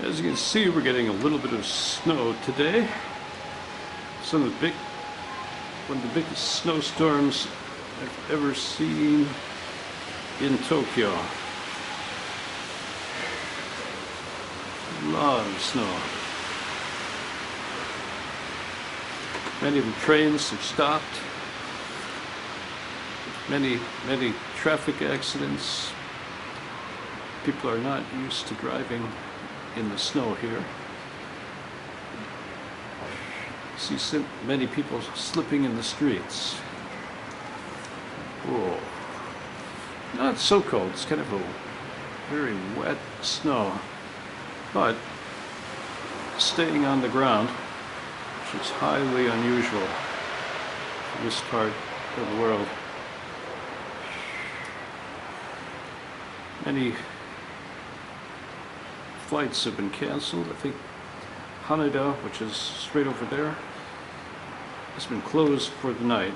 As you can see, we're getting a little bit of snow today. One of the biggest snowstorms I've ever seen in Tokyo. A lot of snow. Many of the trains have stopped. Many traffic accidents. People are not used to driving in the snow here. See many people slipping in the streets. Whoa. Not so cold, it's kind of a very wet snow, but staying on the ground, which is highly unusual for this part of the world. Many flights have been canceled. I think Haneda, which is straight over there, has been closed for the night.